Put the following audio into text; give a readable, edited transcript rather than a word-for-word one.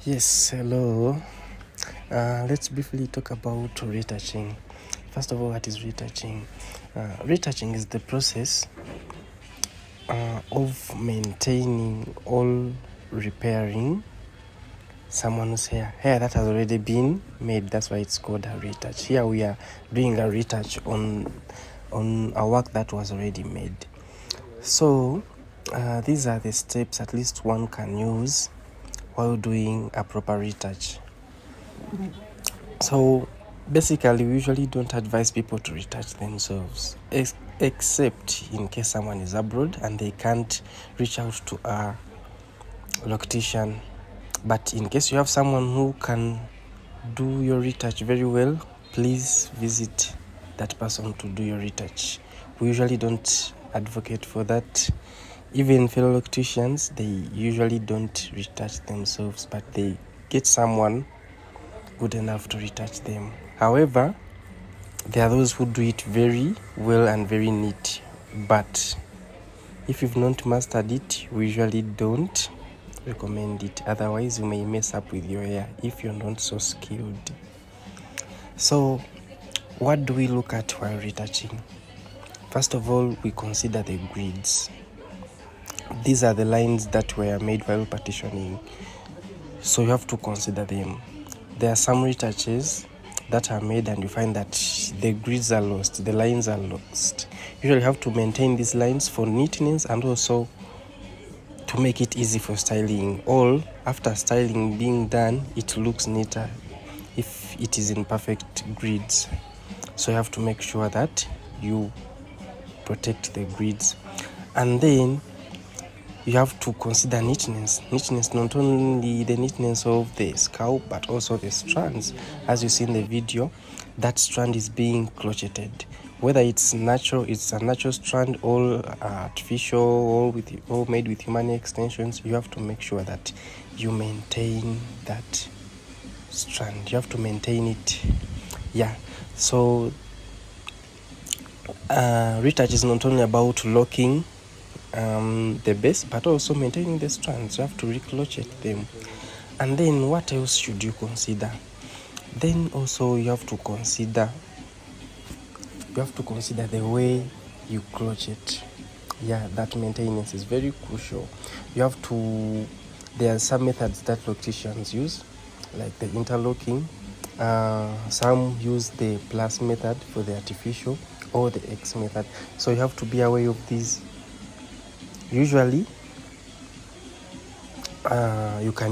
Yes, hello. Let's briefly talk about retouching. First of all, what is retouching? Retouching is the process of maintaining or repairing someone's hair that has already been made. That's why it's called a retouch. Here we are doing a retouch on a work that was already made. So these are the steps at least one can use while doing a proper retouch. So basically, we usually don't advise people to retouch themselves, except in case someone is abroad and they can't reach out to a loctician. But in case you have someone who can do your retouch very well, please visit that person to do your retouch. We usually don't advocate for that. Even fellow locticians, they usually don't retouch themselves, but they get someone good enough to retouch them. However, there are those who do it very well and very neat, but if you've not mastered it, we usually don't recommend it. Otherwise, you may mess up with your hair if you're not so skilled. So what do we look at while retouching? First of all, we consider the grids. These are the lines that were made while partitioning, so you have to consider them. There are some retouches that are made and you find that the grids are lost, the lines are lost. You usually have to maintain these lines for neatness and also to make it easy for styling. All after styling being done, it looks neater if it is in perfect grids. So you have to make sure that you protect the grids. And then you have to consider neatness. Neatness, not only the neatness of the scalp, but also the strands. As you see in the video, that strand is being crocheted. Whether it's natural, it's a natural strand, or artificial, or made with human extensions, you have to make sure that you maintain that strand. You have to maintain it. Yeah. So retouch is not only about locking the base, but also maintaining the strands. You have to recrochet them. And then what else should you consider? Then also you have to consider the way you crochet. Yeah, that maintenance is very crucial. You have to, there are some methods that locticians use, like the interlocking. Some use the plus method for the artificial, or the X method. So you have to be aware of these. Usually, you can